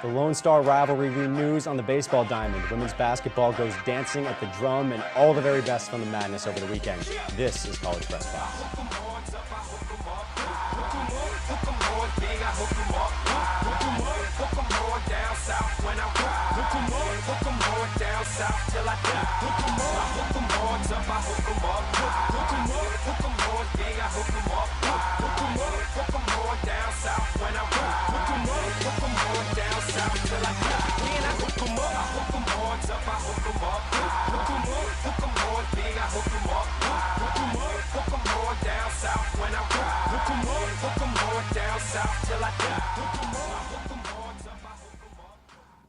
The Lone Star rivalry renews on the baseball diamond. Women's basketball goes dancing at the drum, and all the very best from the madness over the weekend. This is College Press Box.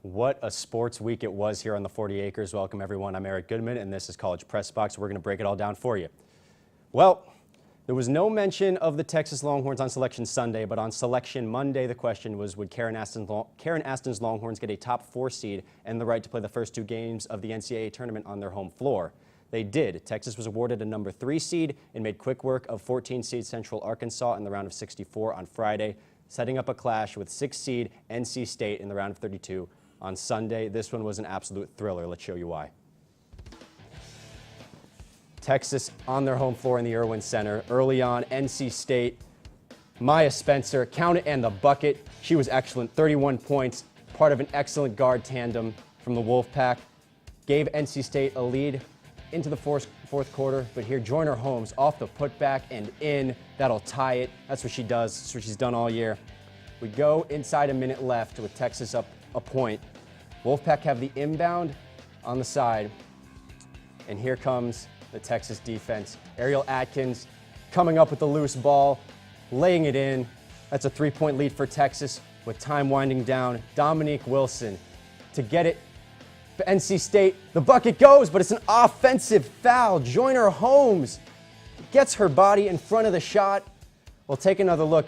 What a sports week it was here on the 40 Acres. Welcome everyone, I'm Eric Goodman and this is College Press Box. We're going to break it all down for you. Well, there was no mention of the Texas Longhorns on Selection Sunday, but on Selection Monday the question was, would Karen Aston's Longhorns get a top 4 seed and the right to play the first 2 games of the NCAA tournament on their home floor? They did. Texas was awarded a number 3 seed and made quick work of 14 seed Central Arkansas in the round of 64 on Friday, setting up a clash with 6 seed NC State in the round of 32 on Sunday. This one was an absolute thriller. Let's show you why. Texas on their home floor in the Irwin Center. Early on, NC State, Maya Spencer, count it and the bucket. She was excellent, 31 points, part of an excellent guard tandem from the Wolfpack. Gave NC State a lead into the fourth quarter, but here Joyner Holmes off the putback and in. That'll tie it. That's what she does. That's what she's done all year. We go inside a minute left with Texas up a point. Wolfpack have the inbound on the side, and here comes the Texas defense. Ariel Atkins coming up with the loose ball, laying it in. That's a 3-point lead for Texas with time winding down. Dominique Wilson to get it for NC State. The bucket goes, but it's an offensive foul. Joyner Holmes gets her body in front of the shot. We'll take another look.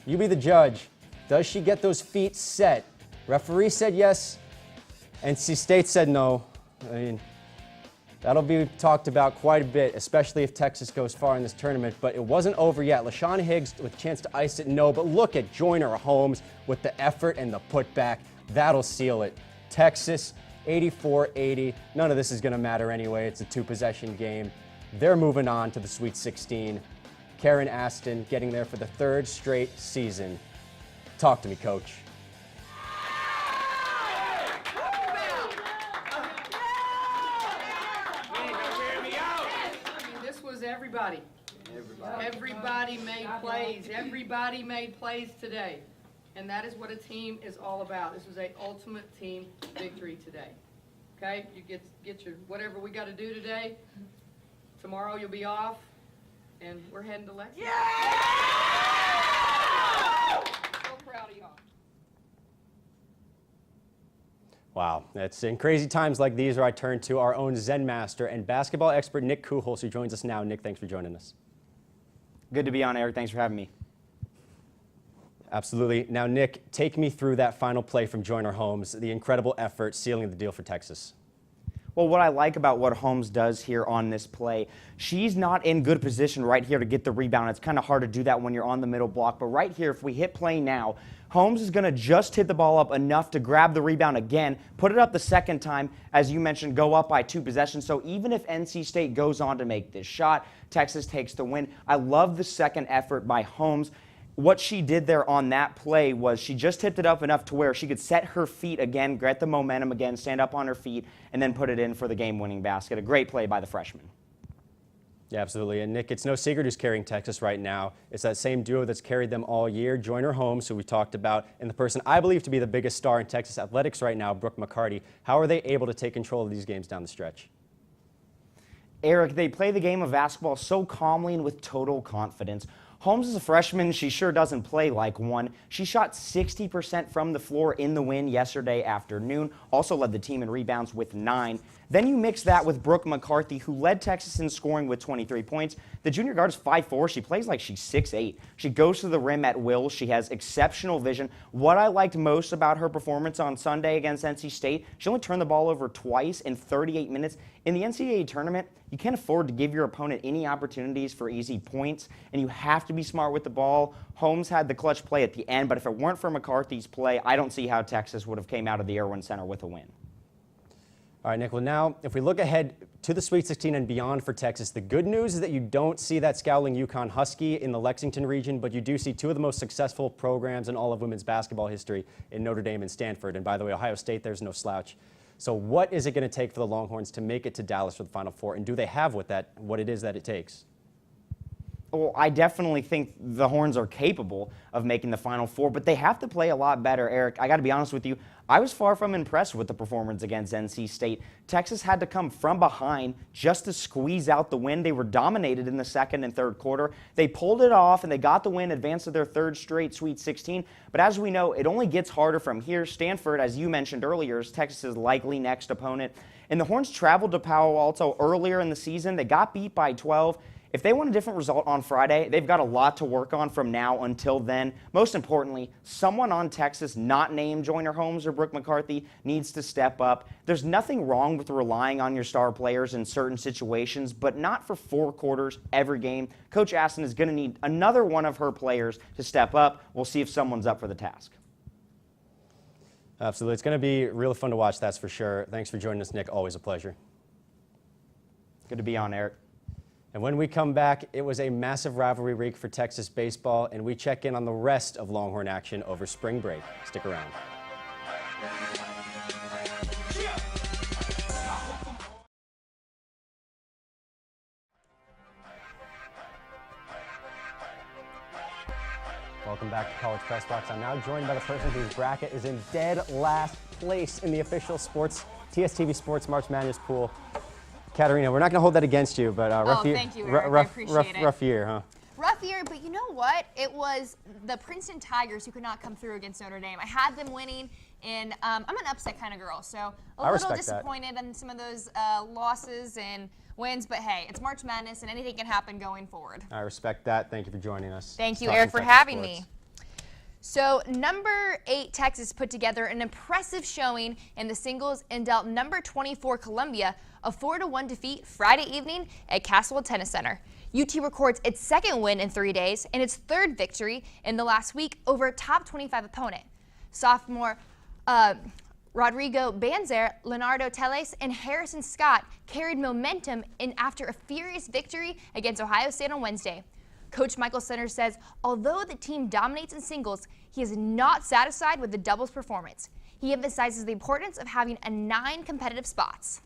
You be the judge. Does she get those feet set? Referee said yes. NC State said no. I mean, that'll be talked about quite a bit, especially if Texas goes far in this tournament, but it wasn't over yet. LaShawn Higgs with a chance to ice it, no, but look at Joyner Holmes with the effort and the putback. That'll seal it. Texas, 84-80. None of this is going to matter anyway. It's a 2-possession game. They're moving on to the Sweet 16. Karen Aston getting there for the 3rd straight season. Talk to me, Coach. Everybody made plays. Everybody made plays today. And that is what a team is all about. This was an ultimate team victory today. Okay? You get your whatever we got to do today. Tomorrow you'll be off. And we're heading to Lexington. Yeah! So proud of y'all. Wow, it's in crazy times like these where I turn to our own Zen master and basketball expert Nick Kucholtz, who joins us now. Nick, thanks for joining us. Good to be on, Eric. Thanks for having me. Absolutely. Now, Nick, take me through that final play from Joyner Holmes, the incredible effort sealing the deal for Texas. Well, what I like about what Holmes does here on this play, she's not in good position right here to get the rebound. It's kind of hard to do that when you're on the middle block. But right here, if we hit play now, Holmes is going to just hit the ball up enough to grab the rebound again, put it up the second time, as you mentioned, go up by 2 possessions. So even if NC State goes on to make this shot, Texas takes the win. I love the second effort by Holmes. What she did there on that play was she just tipped it up enough to where she could set her feet again, get the momentum again, stand up on her feet, and then put it in for the game-winning basket. A great play by the freshman. Yeah, absolutely. And Nick, it's no secret who's carrying Texas right now. It's that same duo that's carried them all year, Joyner Holmes, who we talked about, and the person I believe to be the biggest star in Texas athletics right now, Biancardi. How are they able to take control of these games down the stretch? Eric, they play the game of basketball so calmly and with total confidence. Holmes is a freshman. She sure doesn't play like one. She shot 60% from the floor in the win yesterday afternoon. Also led the team in rebounds with 9. Then you mix that with Brooke McCarthy, who led Texas in scoring with 23 points. The junior guard is 5'4". She plays like she's 6'8". She goes to the rim at will. She has exceptional vision. What I liked most about her performance on Sunday against NC State, she only turned the ball over twice in 38 minutes. In the NCAA tournament, you can't afford to give your opponent any opportunities for easy points, and you have to be smart with the ball. Holmes had the clutch play at the end, but if it weren't for McCarthy's play, I don't see how Texas would have came out of the Irwin Center with a win. All right, Nick, well now, if we look ahead to the Sweet 16 and beyond for Texas, the good news is that you don't see that scowling UConn Husky in the Lexington region, but you do see two of the most successful programs in all of women's basketball history in Notre Dame and Stanford. And by the way, Ohio State, there's no slouch. So what is it going to take for the Longhorns to make it to Dallas for the Final Four, and do they have what it is that it takes? Well, I definitely think the Horns are capable of making the Final Four, but they have to play a lot better, Eric. I got to be honest with you. I was far from impressed with the performance against NC State. Texas had to come from behind just to squeeze out the win. They were dominated in the second and third quarter. They pulled it off, and they got the win, advanced to their third straight Sweet 16. But as we know, it only gets harder from here. Stanford, as you mentioned earlier, is Texas's likely next opponent. And the Horns traveled to Palo Alto earlier in the season. They got beat by 12. If they want a different result on Friday, they've got a lot to work on from now until then. Most importantly, someone on Texas not named Joyner Holmes or Brooke McCarthy needs to step up. There's nothing wrong with relying on your star players in certain situations, but not for 4 quarters every game. Coach Aston is going to need another one of her players to step up. We'll see if someone's up for the task. Absolutely. It's going to be really fun to watch, that's for sure. Thanks for joining us, Nick. Always a pleasure. Good to be on, Eric. And when we come back, it was a massive rivalry week for Texas baseball, and we check in on the rest of Longhorn action over spring break. Stick around. Welcome back to College Press Box. I'm now joined by the person whose bracket is in dead last place in the official TSTV Sports March Madness pool. Katerina, we're not going to hold that against you, but rough year. Thank you, Eric. I appreciate it. Rough year, huh? Rough year, but you know what? It was the Princeton Tigers who could not come through against Notre Dame. I had them winning, and I'm an upset kind of girl, so a little disappointed in some of those losses and wins, but hey, it's March Madness, and anything can happen going forward. I respect that. Thank you for joining us. Thank you, Eric, for having me. So number 8 Texas put together an impressive showing in the singles and dealt number 24 Columbia a 4-1 defeat Friday evening at Castlewood Tennis Center. UT records its second win in 3 days and its third victory in the last week over a top 25 opponent. Sophomore Rodrigo Banzer, Leonardo Teles, and Harrison Scott carried momentum in after a furious victory against Ohio State on Wednesday. Coach Michael Center says although the team dominates in singles, he is not satisfied with the doubles performance. He emphasizes the importance of having 9 competitive spots.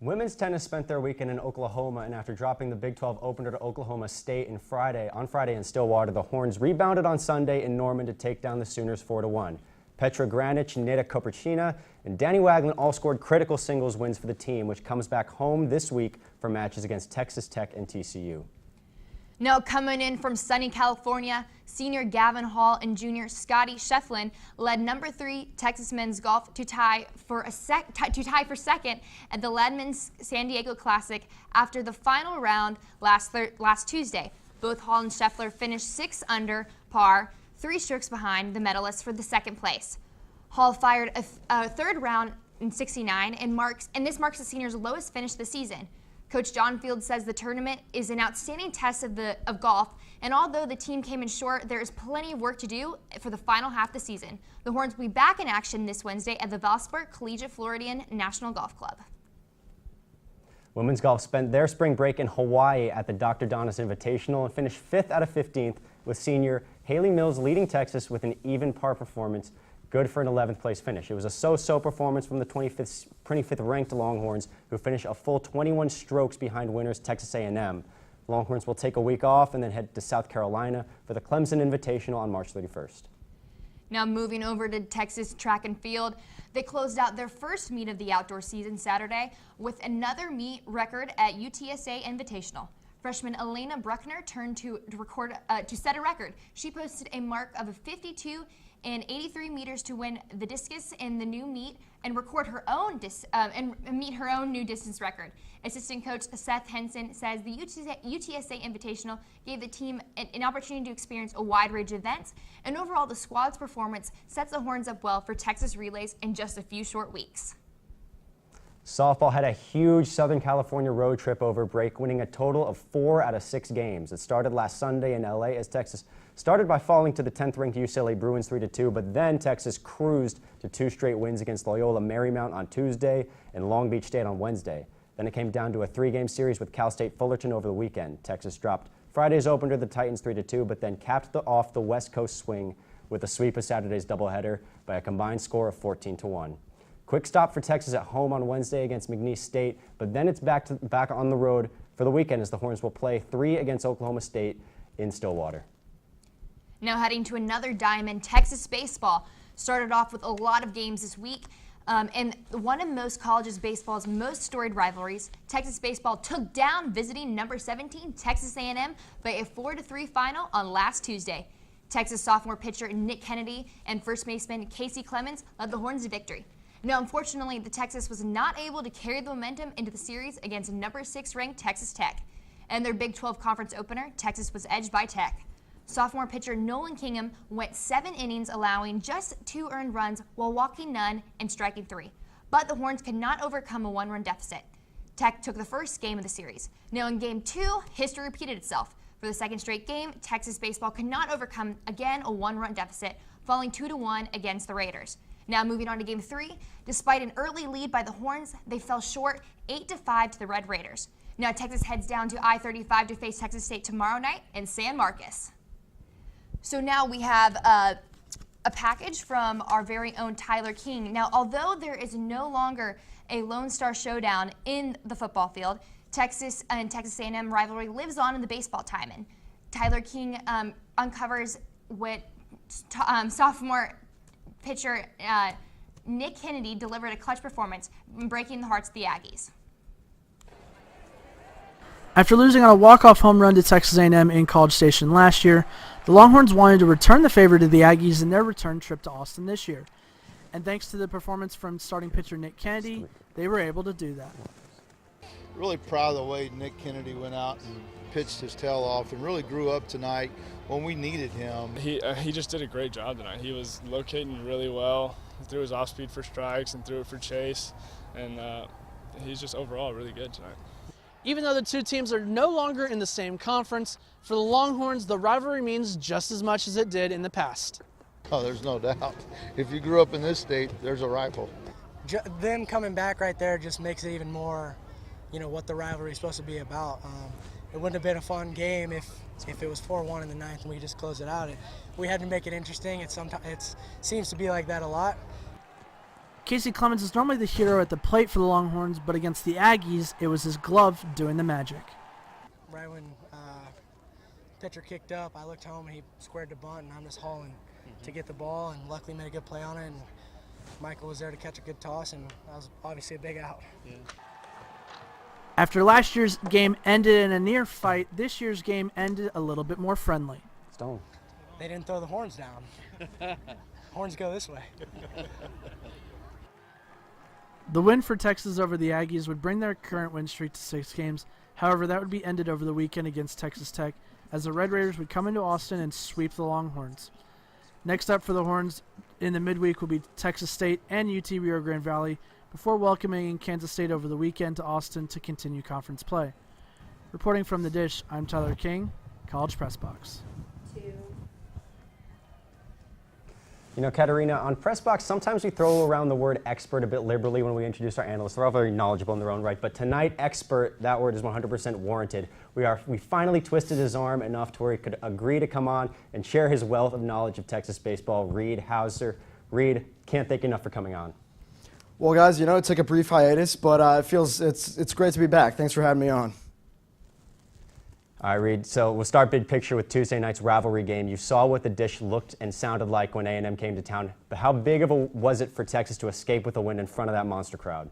Women's tennis spent their weekend in Oklahoma, and after dropping the Big 12 opener to Oklahoma State on Friday in Stillwater, the Horns rebounded on Sunday in Norman to take down the Sooners 4-1. Petra Granic, Neda Koprchina, and Danny Wagland all scored critical singles wins for the team, which comes back home this week for matches against Texas Tech and TCU. Now coming in from sunny California, senior Gavin Hall and junior Scotty Shefflin led number 3 Texas men's golf to tie for second at the Ledman's San Diego Classic after the final round last Tuesday. Both Hall and Scheffler finished 6 under par, 3 strokes behind the medalists for the second place. Hall fired a third round in 69 and this marks the seniors' lowest finish of the season. Coach John Field says the tournament is an outstanding test of golf, and although the team came in short, there is plenty of work to do for the final half of the season. The Horns will be back in action this Wednesday at the Valspar Collegiate Floridian National Golf Club. Women's golf spent their spring break in Hawaii at the Dr. Donis Invitational and finished 5th out of 15th, with senior Haley Mills leading Texas with an even par performance, good for an 11th place finish. It was a so-so performance from the 25th ranked Longhorns, who finished a full 21 strokes behind winners Texas A&M. Longhorns will take a week off and then head to South Carolina for the Clemson Invitational on March 31st. Now moving over to Texas track and field, they closed out their first meet of the outdoor season Saturday with another meet record at UTSA Invitational. Freshman Elena Bruckner turned to set a record. She posted a mark of a 52 in 83 meters to win the discus in the new meet and record her own and meet her own new distance record. Assistant coach Seth Henson says the UTSA Invitational gave the team an opportunity to experience a wide range of events, and overall the squad's performance sets the Horns up well for Texas relays in just a few short weeks. Softball had a huge Southern California road trip over break, winning a total of 4 out of 6 games. It started last Sunday in LA as Texas started by falling to the 10th-ranked UCLA Bruins 3-2, but then Texas cruised to 2 straight wins against Loyola Marymount on Tuesday and Long Beach State on Wednesday. Then it came down to a 3-game series with Cal State Fullerton over the weekend. Texas dropped Friday's opener to the Titans 3-2, but then capped off the West Coast swing with a sweep of Saturday's doubleheader by a combined score of 14-1. Quick stop for Texas at home on Wednesday against McNeese State, but then it's back on the road for the weekend as the Horns will play 3 against Oklahoma State in Stillwater. Now heading to another diamond, Texas baseball started off with a lot of games this week. And one of most colleges baseball's most storied rivalries, Texas baseball took down visiting number 17 Texas A&M by a 4-3 final on last Tuesday. Texas sophomore pitcher Nick Kennedy and first baseman Casey Clemens led the Horns to victory. Now, unfortunately, the Texas was not able to carry the momentum into the series against number 6 ranked Texas Tech. In their Big 12 conference opener, Texas was edged by Tech. Sophomore pitcher Nolan Kingham went 7 innings, allowing just 2 earned runs while walking none and striking 3. But the Horns could not overcome a 1-run deficit. Tech took the first game of the series. Now in Game 2, history repeated itself. For the second straight game, Texas baseball could not overcome, again, a 1-run deficit, falling 2-1 against the Raiders. Now moving on to Game 3, despite an early lead by the Horns, they fell short 8-5 to the Red Raiders. Now Texas heads down to I-35 to face Texas State tomorrow night in San Marcos. So now we have a package from our very own Tyler King. Now, although there is no longer a Lone Star Showdown in the football field, Texas and Texas A&M rivalry lives on in the baseball diamond. Tyler King uncovers what sophomore pitcher Nick Kennedy delivered a clutch performance, breaking the hearts of the Aggies. After losing on a walk-off home run to Texas A&M in College Station last year, the Longhorns wanted to return the favor to the Aggies in their return trip to Austin this year. And thanks to the performance from starting pitcher Nick Kennedy, they were able to do that. Really proud of the way Nick Kennedy went out and pitched his tail off and really grew up tonight when we needed him. He just did a great job tonight. He was locating really well, threw his off speed for strikes and threw it for chase, and he's just overall really good tonight. Even though the two teams are no longer in the same conference, for the Longhorns, the rivalry means just as much as it did in the past. Oh, there's no doubt. If you grew up in this state, there's a rival. Them coming back right there just makes it even more, what the rivalry is supposed to be about. It wouldn't have been a fun game if it was 4-1 in the ninth and we just closed it out. We had to make it interesting. It seems to be like that a lot. Casey Clemens is normally the hero at the plate for the Longhorns, but against the Aggies, it was his glove doing the magic. Right when pitcher kicked up, I looked home and he squared the bunt, and I'm just hauling to get the ball, and luckily made a good play on it. And Michael was there to catch a good toss, and that was obviously a big out. Yeah. After last year's game ended in a near fight, this year's game ended a little bit more friendly. Stone. They didn't throw the horns down. Horns go this way. The win for Texas over the Aggies would bring their current win streak to 6 games. However, that would be ended over the weekend against Texas Tech, as the Red Raiders would come into Austin and sweep the Longhorns. Next up for the Horns in the midweek will be Texas State and UT Rio Grande Valley, before welcoming Kansas State over the weekend to Austin to continue conference play. Reporting from the Dish, I'm Tyler King, College Press Box. Katerina, on Press Box, sometimes we throw around the word expert a bit liberally when we introduce our analysts. They're all very knowledgeable in their own right, but tonight, expert, that word is 100% warranted. We finally twisted his arm enough to where he could agree to come on and share his wealth of knowledge of Texas baseball. Reed Hauser. Reed, can't thank you enough for coming on. Well, guys, it took a brief hiatus, but it's great to be back. Thanks for having me on. All right, Reed, so we'll start big picture with Tuesday night's rivalry game. You saw what the Dish looked and sounded like when A&M came to town, but how big was it for Texas to escape with a win in front of that monster crowd?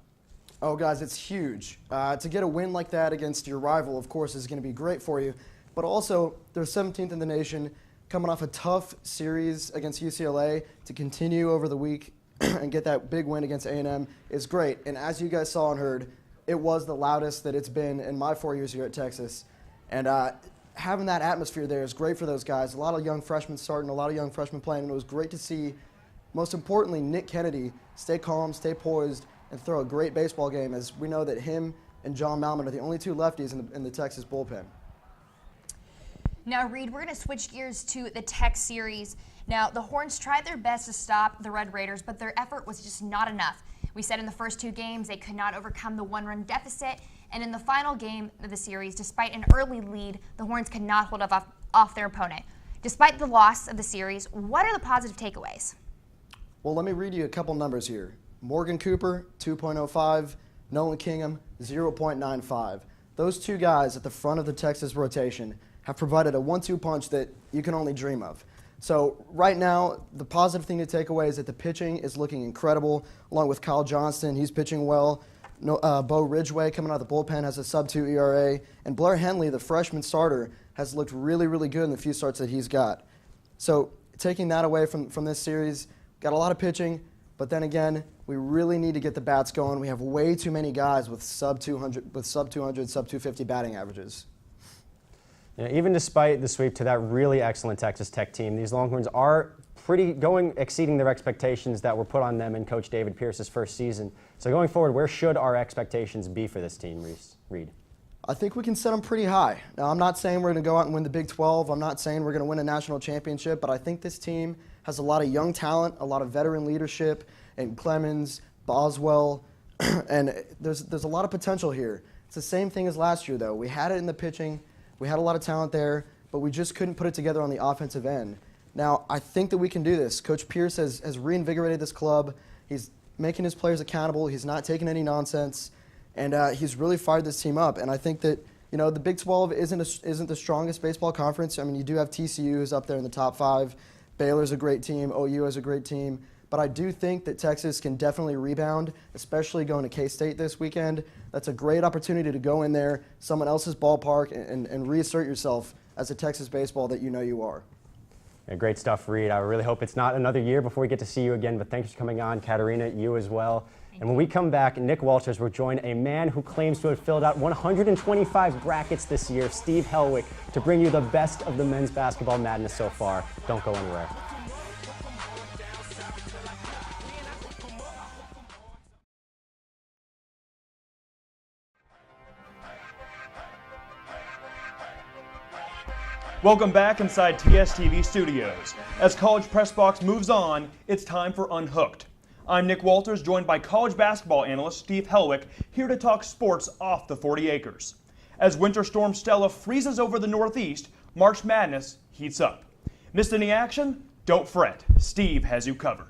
Oh, guys, it's huge. To get a win like that against your rival, of course, is going to be great for you, but also they're 17th in the nation. coming off a tough series against UCLA, to continue over the week and get that big win against A&M is great. And as you guys saw and heard, it was the loudest that it's been in my 4 years here at Texas. And having that atmosphere there is great for those guys. A lot of young freshmen starting, a lot of young freshmen playing, and it was great to see, most importantly, Nick Kennedy stay calm, stay poised, and throw a great baseball game, as we know that him and John Malman are the only 2 lefties in the Texas bullpen. Now, Reed, we're going to switch gears to the Tech series. Now, the Horns tried their best to stop the Red Raiders, but their effort was just not enough. We said in the first 2 games they could not overcome the 1-run deficit, and in the final game of the series, despite an early lead, the Horns could not hold off their opponent. Despite the loss of the series, what are the positive takeaways? Well, let me read you a couple numbers here. Morgan Cooper, 2.05. Nolan Kingham, 0.95. Those 2 guys at the front of the Texas rotation have provided a 1-2 punch that you can only dream of. So right now, the positive thing to take away is that the pitching is looking incredible, along with Kyle Johnston. He's pitching well. Bo Ridgway coming out of the bullpen has a sub-2 ERA. And Blair Henley, the freshman starter, has looked really, really good in the few starts that he's got. So taking that away from this series, got a lot of pitching, but then again, we really need to get the bats going. We have way too many guys with sub-200, sub-250 batting averages. Yeah, even despite the sweep to that really excellent Texas Tech team, these Longhorns are exceeding their expectations that were put on them in Coach David Pierce's first season. So going forward, where should our expectations be for this team, Reed? I think we can set them pretty high. Now, I'm not saying we're going to go out and win the Big 12. I'm not saying we're going to win a national championship, but I think this team has a lot of young talent, a lot of veteran leadership, and Clemens, Boswell, and there's a lot of potential here. It's the same thing as last year, though. We had it in the pitching. We had a lot of talent there, but we just couldn't put it together on the offensive end. Now, I think that we can do this. Coach Pierce has reinvigorated this club. He's making his players accountable. He's not taking any nonsense, and he's really fired this team up. And I think that, you know, the Big 12 isn't the strongest baseball conference. I mean, you do have TCU who's up there in the top 5. Baylor's a great team. OU is a great team. But I do think that Texas can definitely rebound, especially going to K-State this weekend. That's a great opportunity to go in there, someone else's ballpark, and reassert yourself as a Texas baseball that you know you are. Yeah, great stuff, Reed. I really hope it's not another year before we get to see you again, but thanks for coming on. Katerina, you as well. And when we come back, Nick Walters will join a man who claims to have filled out 125 brackets this year, Steve Helwick, to bring you the best of the men's basketball madness so far. Don't go anywhere. Welcome back inside TSTV Studios. As College Press Box moves on, it's time for Unhooked. I'm Nick Walters, joined by college basketball analyst Steve Helwick, here to talk sports off the 40 acres. As Winter Storm Stella freezes over the Northeast, March Madness heats up. Missed any action? Don't fret. Steve has you covered.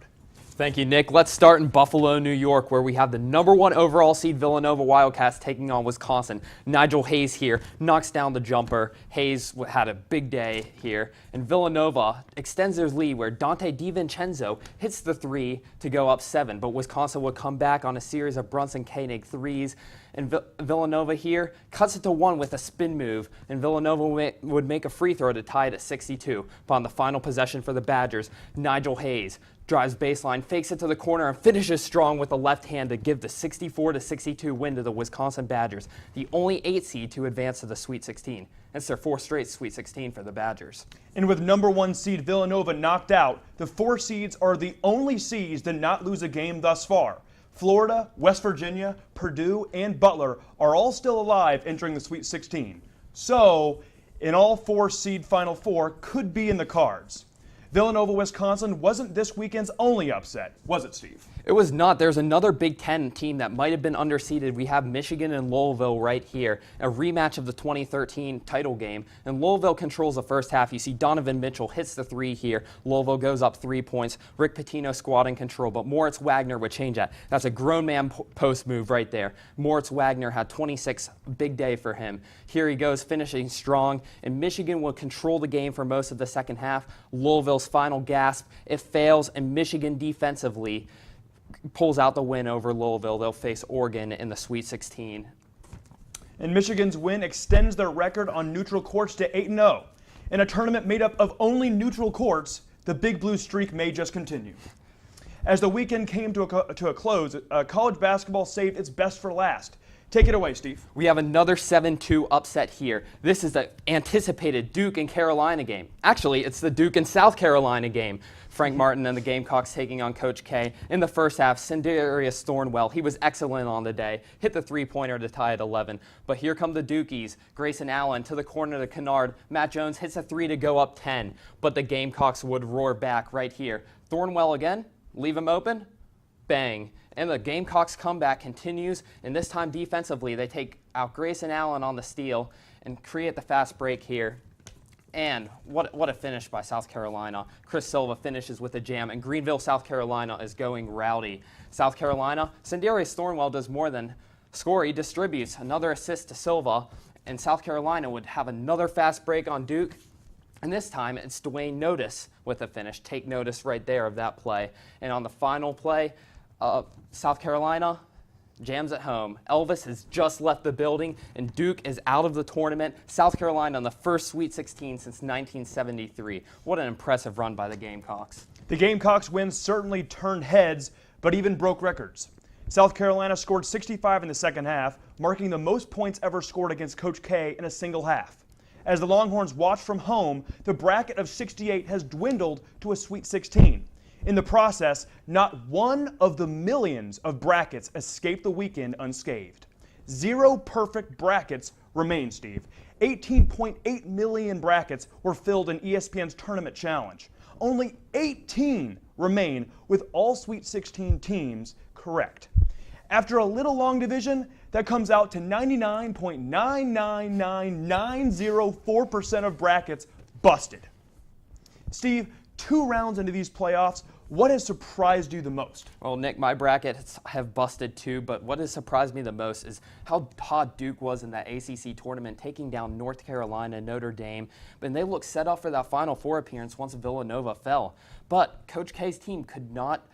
Thank you, Nick. Let's start in Buffalo, New York, where we have the #1 overall seed Villanova Wildcats taking on Wisconsin. Nigel Hayes here knocks down the jumper. Hayes had a big day here. And Villanova extends their lead where Dante DiVincenzo hits the 3 to go up 7. But Wisconsin would come back on a series of Brunson Koenig threes. And Villanova here cuts it to 1 with a spin move. And Villanova would make a free throw to tie it at 62. Upon the final possession for the Badgers, Nigel Hayes drives baseline, fakes it to the corner, and finishes strong with the left hand to give the 64-62 win to the Wisconsin Badgers, the only 8 seed to advance to the Sweet 16. It's their 4th straight Sweet 16 for the Badgers. And with #1 seed Villanova knocked out, the 4 seeds are the only seeds to not lose a game thus far. Florida, West Virginia, Purdue, and Butler are all still alive entering the Sweet 16. So, an all 4 seed Final Four could be in the cards. Villanova-Wisconsin wasn't this weekend's only upset, was it, Steve? It was not. There's another Big Ten team that might have been underseeded. We have Michigan and Louisville right here, a rematch of the 2013 title game. And Louisville controls the first half. You see Donovan Mitchell hits the 3 here. Louisville goes up 3 points. Rick Pitino squatting control, but Moritz Wagner would change that. That's a grown man post move right there. Moritz Wagner had 26, big day for him. Here he goes, finishing strong, and Michigan will control the game for most of the second half. Louisville's final gasp, it fails, and Michigan defensively pulls out the win over Louisville. They'll face Oregon in the Sweet 16. And Michigan's win extends their record on neutral courts to 8-0. In a tournament made up of only neutral courts, the Big Blue streak may just continue. As the weekend came to a close, college basketball saved its best for last. Take it away, Steve. We have another 7-2 upset here. This is the anticipated Duke and Carolina game. Actually, it's the Duke and South Carolina game. Frank Martin and the Gamecocks taking on Coach K. In the first half, Sindarius Thornwell, he was excellent on the day, hit the three-pointer to tie at 11. But here come the Dukies. Grayson Allen to the corner to Kennard. Matt Jones hits a three to go up 10. But the Gamecocks would roar back right here. Thornwell again, leave him open, bang. And the Gamecocks comeback continues, and this time defensively, they take out Grayson Allen on the steal and create the fast break here. And what a finish by South Carolina. Chris Silva finishes with a jam, and Greenville, South Carolina is going rowdy. South Carolina, Sindarius Thornwell does more than score. He distributes another assist to Silva, and South Carolina would have another fast break on Duke. And this time, it's Dwayne Notice with a finish. Take notice right there of that play. And on the final play, South Carolina jams at home. Elvis has just left the building, and Duke is out of the tournament. South Carolina on the first Sweet 16 since 1973. What an impressive run by the Gamecocks. The Gamecocks win certainly turned heads, but even broke records. South Carolina scored 65 in the second half, marking the most points ever scored against Coach K in a single half. As the Longhorns watch from home, the bracket of 68 has dwindled to a Sweet 16. In the process, not one of the millions of brackets escaped the weekend unscathed. 0 perfect brackets remain, Steve. 18.8 million brackets were filled in ESPN's Tournament Challenge. Only 18 remain with all Sweet 16 teams correct. After a little long division, that comes out to 99.999904% of brackets busted. Steve, 2 rounds into these playoffs, what has surprised you the most? Well, Nick, my brackets have busted too, but what has surprised me the most is how hot Duke was in that ACC tournament, taking down North Carolina, Notre Dame, and they looked set up for that Final Four appearance once Villanova fell. But Coach K's team could not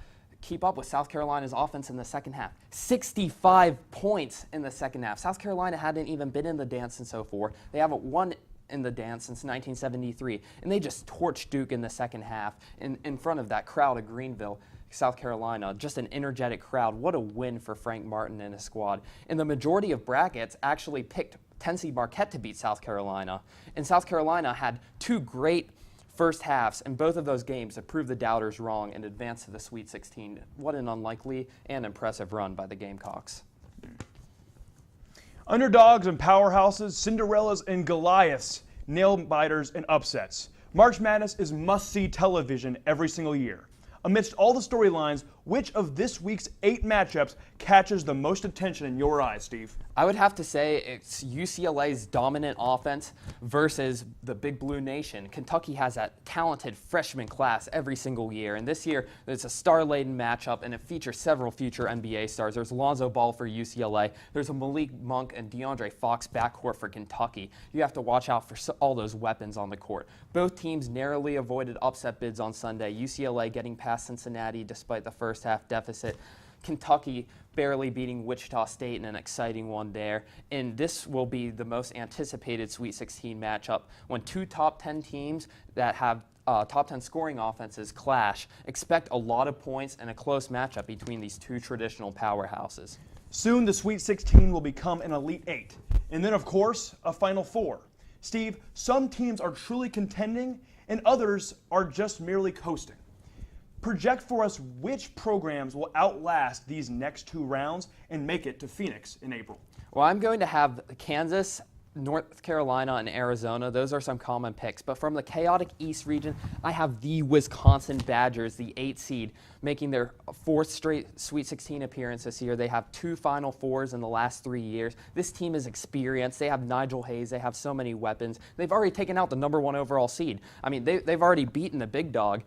keep up with South Carolina's offense in the second half. 65 points in the second half. South Carolina hadn't even been in the dance since 2004. They haven't won in the dance since 1973, and they just torched Duke in the second half in front of that crowd of Greenville, South Carolina. Just an energetic crowd. What a win for Frank Martin and his squad. And the majority of brackets actually picked Tennessee Marquette to beat South Carolina, and South Carolina had 2 great first halves in both of those games to prove the doubters wrong and advance to the Sweet 16. What an unlikely and impressive run by the Gamecocks. Underdogs and powerhouses, Cinderellas and Goliaths, nail-biters and upsets. March Madness is must-see television every single year. Amidst all the storylines, which of this week's 8 matchups catches the most attention in your eyes, Steve? I would have to say it's UCLA's dominant offense versus the Big Blue Nation. Kentucky has that talented freshman class every single year, and this year it's a star-laden matchup, and it features several future NBA stars. There's Lonzo Ball for UCLA. There's a Malik Monk and DeAndre Fox backcourt for Kentucky. You have to watch out for all those weapons on the court. Both teams narrowly avoided upset bids on Sunday. UCLA getting past Cincinnati despite the first half deficit. Kentucky barely beating Wichita State in an exciting one there. And this will be the most anticipated Sweet 16 matchup when 2 top 10 teams that have top 10 scoring offenses clash. Expect a lot of points and a close matchup between these 2 traditional powerhouses. Soon the Sweet 16 will become an Elite 8. And then, of course, a Final Four. Steve, some teams are truly contending and others are just merely coasting. Project for us which programs will outlast these next 2 rounds and make it to Phoenix in April. Well, I'm going to have Kansas, North Carolina, and Arizona. Those are some common picks. But from the chaotic East region, I have the Wisconsin Badgers, the 8 seed, making their 4th straight Sweet 16 appearance this year. They have 2 Final Fours in the last 3 years. This team is experienced. They have Nigel Hayes. They have so many weapons. They've already taken out the #1 overall seed. I mean, they've already beaten the big dog.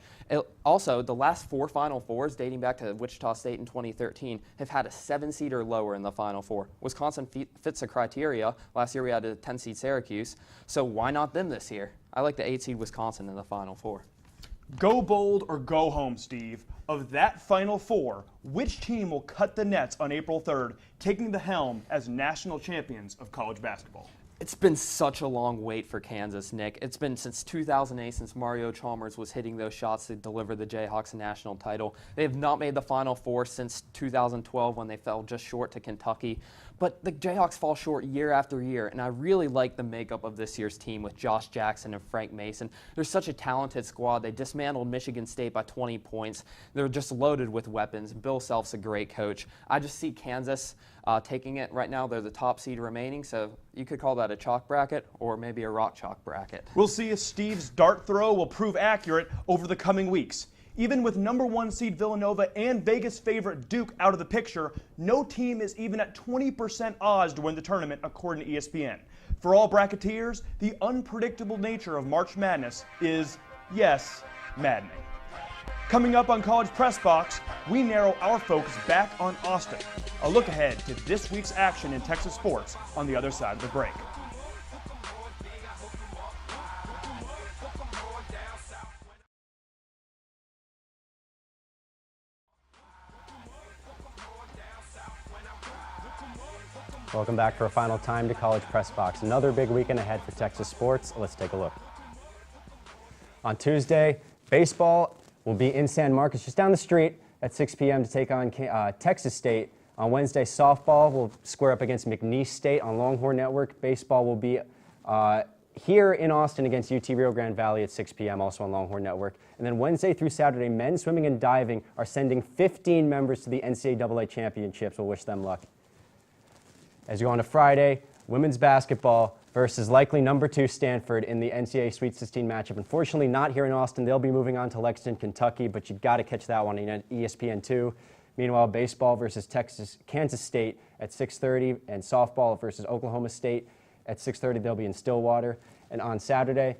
Also, the last 4 Final Fours, dating back to Wichita State in 2013, have had a 7 seed or lower in the Final Four. Wisconsin fits the criteria. Last year we had a 10 seed Syracuse. So why not them this year? I like the 8 seed Wisconsin in the Final Four. Go bold or go home, Steve. Of that Final Four, which team will cut the nets on April 3rd, taking the helm as national champions of college basketball? It's been such a long wait for Kansas, Nick. It's been since 2008 since Mario Chalmers was hitting those shots to deliver the Jayhawks a national title. They have not made the Final Four since 2012 when they fell just short to Kentucky. But the Jayhawks fall short year after year, and I really like the makeup of this year's team with Josh Jackson and Frank Mason. They're such a talented squad. They dismantled Michigan State by 20 points. They're just loaded with weapons. Bill Self's a great coach. I just see Kansas taking it right now. They're the top seed remaining, so you could call that a chalk bracket or maybe a rock chalk bracket. We'll see if Steve's dart throw will prove accurate over the coming weeks. Even with #1 seed Villanova and Vegas favorite Duke out of the picture, no team is even at 20% odds to win the tournament, according to ESPN. For all bracketeers, the unpredictable nature of March Madness is, yes, maddening. Coming up on College Press Box, we narrow our focus back on Austin. A look ahead to this week's action in Texas sports on the other side of the break. Welcome back for a final time to College Press Box. Another big weekend ahead for Texas sports. Let's take a look. On Tuesday, baseball will be in San Marcos, just down the street at 6 p.m. to take on Texas State. On Wednesday, softball will square up against McNeese State on Longhorn Network. Baseball will be here in Austin against UT Rio Grande Valley at 6 p.m., also on Longhorn Network. And then Wednesday through Saturday, men's swimming and diving are sending 15 members to the NCAA championships. We'll wish them luck. As you go on to Friday, women's basketball versus likely #2 Stanford in the NCAA Sweet 16 matchup. Unfortunately, not here in Austin. They'll be moving on to Lexington, Kentucky, but you've got to catch that one on ESPN2. Meanwhile, baseball versus Kansas State at 6:30, and softball versus Oklahoma State at 6:30. They'll be in Stillwater. And on Saturday,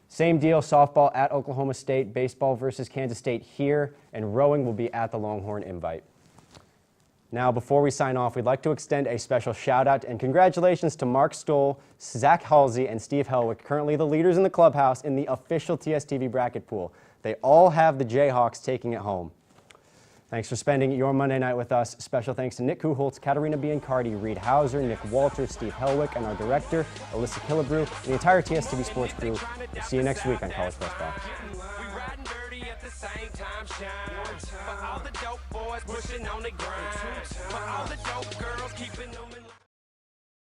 same deal, softball at Oklahoma State, baseball versus Kansas State here, and rowing will be at the Longhorn Invite. Now, before we sign off, we'd like to extend a special shout-out and congratulations to Mark Stoll, Zach Halsey, and Steve Helwick, currently the leaders in the clubhouse in the official TSTV bracket pool. They all have the Jayhawks taking it home. Thanks for spending your Monday night with us. Special thanks to Nick Kucholtz, Katerina Biancardi, Reed Hauser, Nick Walters, Steve Helwick, and our director, Alyssa Killebrew, and the entire TSTV Sports crew. We'll see you next week on College Press Box. Same time shine for all the dope boys pushing on the grind, for all the dope girls keeping them